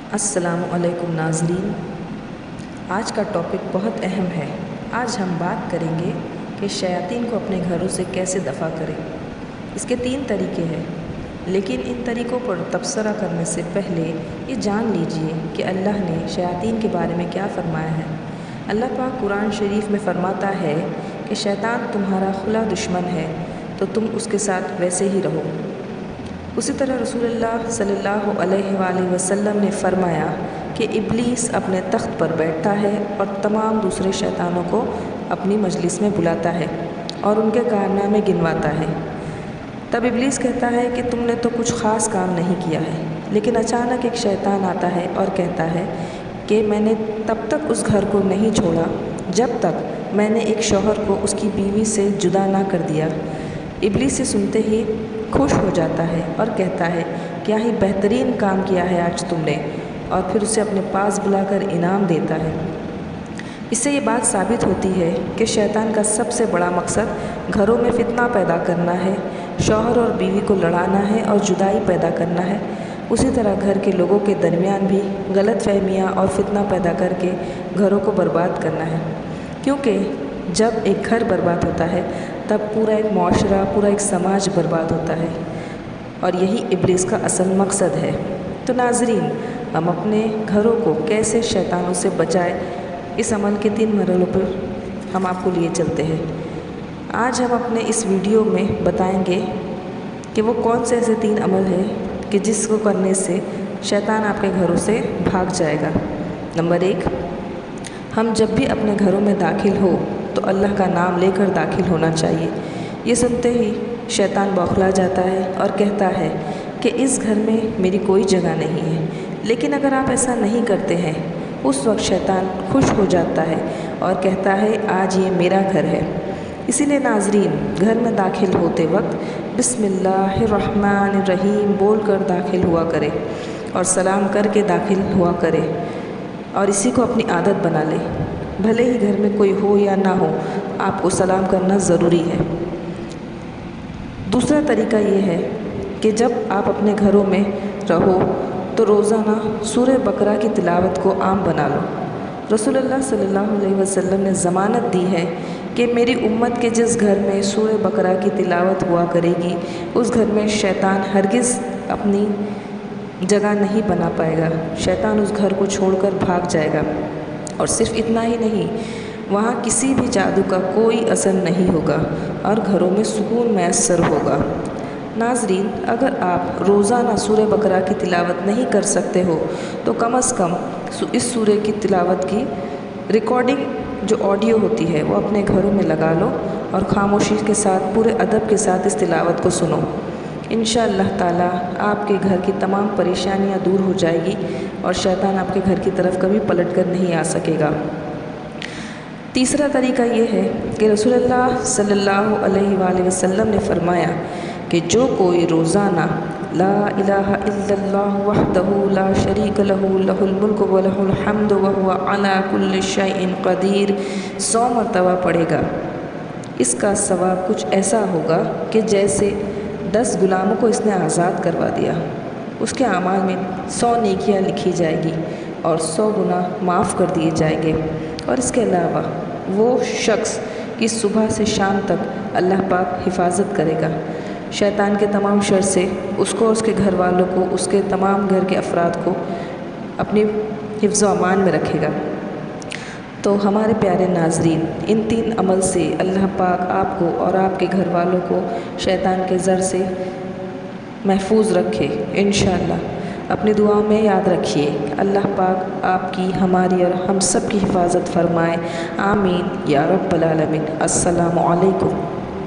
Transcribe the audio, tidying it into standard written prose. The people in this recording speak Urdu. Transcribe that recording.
السلام علیکم ناظرین، آج کا ٹاپک بہت اہم ہے۔ آج ہم بات کریں گے کہ شیاطین کو اپنے گھروں سے کیسے دفع کریں۔ اس کے 3 طریقے ہیں، لیکن ان طریقوں پر تبصرہ کرنے سے پہلے یہ جان لیجئے کہ اللہ نے شیاطین کے بارے میں کیا فرمایا ہے۔ اللہ پاک قرآن شریف میں فرماتا ہے کہ شیطان تمہارا کھلا دشمن ہے، تو تم اس کے ساتھ ویسے ہی رہو۔ اسی طرح رسول اللہ صلی اللہ علیہ وآلہ وسلم نے فرمایا کہ ابلیس اپنے تخت پر بیٹھتا ہے اور تمام دوسرے شیطانوں کو اپنی مجلس میں بلاتا ہے اور ان کے کارنامے گنواتا ہے۔ تب ابلیس کہتا ہے کہ تم نے تو کچھ خاص کام نہیں کیا ہے، لیکن اچانک ایک شیطان آتا ہے اور کہتا ہے کہ میں نے تب تک اس گھر کو نہیں چھوڑا جب تک میں نے ایک شوہر کو اس کی بیوی سے جدا نہ کر دیا۔ ابلیس سے سنتے ہی خوش ہو جاتا ہے اور کہتا ہے کیا ہی بہترین کام کیا ہے آج تم نے، اور پھر اسے اپنے پاس بلا کر انعام دیتا ہے۔ اس سے یہ بات ثابت ہوتی ہے کہ شیطان کا سب سے بڑا مقصد گھروں میں فتنہ پیدا کرنا ہے، شوہر اور بیوی کو لڑانا ہے اور جدائی پیدا کرنا ہے۔ اسی طرح گھر کے لوگوں کے درمیان بھی غلط فہمیاں اور فتنہ پیدا کر کے گھروں کو برباد کرنا ہے، کیونکہ جب ایک گھر برباد ہوتا ہے تب پورا ایک معاشرہ، پورا ایک سماج برباد ہوتا ہے، اور یہی ابلیس کا اصل مقصد ہے۔ تو ناظرین، ہم اپنے گھروں کو کیسے شیطانوں سے بچائیں، اس عمل کے 3 مرحلوں پر ہم آپ کو لیے چلتے ہیں۔ آج ہم اپنے اس ویڈیو میں بتائیں گے کہ وہ کون سے ایسے 3 عمل ہیں کہ جس کو کرنے سے شیطان آپ کے گھروں سے بھاگ جائے گا۔ نمبر 1، ہم جب بھی اپنے گھروں میں داخل ہو تو اللہ کا نام لے کر داخل ہونا چاہیے۔ یہ سنتے ہی شیطان بوکھلا جاتا ہے اور کہتا ہے کہ اس گھر میں میری کوئی جگہ نہیں ہے، لیکن اگر آپ ایسا نہیں کرتے ہیں اس وقت شیطان خوش ہو جاتا ہے اور کہتا ہے آج یہ میرا گھر ہے۔ اسی لیے ناظرین، گھر میں داخل ہوتے وقت بسم اللہ الرحمن الرحیم بول کر داخل ہوا کرے اور سلام کر کے داخل ہوا کرے، اور اسی کو اپنی عادت بنا لے۔ بھلے ہی گھر میں کوئی ہو یا نہ ہو، آپ کو سلام کرنا ضروری ہے۔ دوسرا طریقہ یہ ہے کہ جب آپ اپنے گھروں میں رہو تو روزانہ سورہ بقرہ کی تلاوت کو عام بنا لو۔ رسول اللہ صلی اللہ علیہ وسلم نے ضمانت دی ہے کہ میری امت کے جس گھر میں سورہ بقرہ کی تلاوت ہوا کرے گی اس گھر میں شیطان ہرگز اپنی جگہ نہیں بنا پائے گا، شیطان اس گھر کو چھوڑ کر بھاگ جائے گا۔ اور صرف اتنا ہی نہیں، وہاں کسی بھی جادو کا کوئی اثر نہیں ہوگا اور گھروں میں سکون میسر ہوگا۔ ناظرین، اگر آپ روزانہ سورہ بقرہ کی تلاوت نہیں کر سکتے ہو تو کم از کم اس سورہ کی تلاوت کی ریکارڈنگ جو آڈیو ہوتی ہے وہ اپنے گھروں میں لگا لو اور خاموشی کے ساتھ، پورے ادب کے ساتھ اس تلاوت کو سنو۔ انشاءاللہ تعالی آپ کے گھر کی تمام پریشانیاں دور ہو جائے گی اور شیطان آپ کے گھر کی طرف کبھی پلٹ کر نہیں آ سکے گا۔ تیسرا طریقہ یہ ہے کہ رسول اللہ صلی اللہ علیہ وآلہ وسلم نے فرمایا کہ جو کوئی روزانہ لا الہ الا اللہ وحدہ لا شریک لہ لہ الملک و لہ الحمد وہو علی کل شیء قدیر 100 مرتبہ پڑھے گا، اس کا ثواب کچھ ایسا ہوگا کہ جیسے 10 غلاموں کو اس نے آزاد کروا دیا۔ اس کے اعمال میں 100 نیکیاں لکھی جائے گی اور 100 گناہ معاف کر دیے جائیں گے، اور اس کے علاوہ وہ شخص کی صبح سے شام تک اللہ پاک حفاظت کرے گا، شیطان کے تمام شر سے اس کو اور اس کے گھر والوں کو، اس کے تمام گھر کے افراد کو اپنی حفظ و امان میں رکھے گا۔ تو ہمارے پیارے ناظرین، ان 3 عمل سے اللہ پاک آپ کو اور آپ کے گھر والوں کو شیطان کے زر سے محفوظ رکھے انشاءاللہ۔ اپنی دعاؤں میں یاد رکھیے، اللہ پاک آپ کی، ہماری اور ہم سب کی حفاظت فرمائے، آمین یا رب العالمین۔ السلام علیکم۔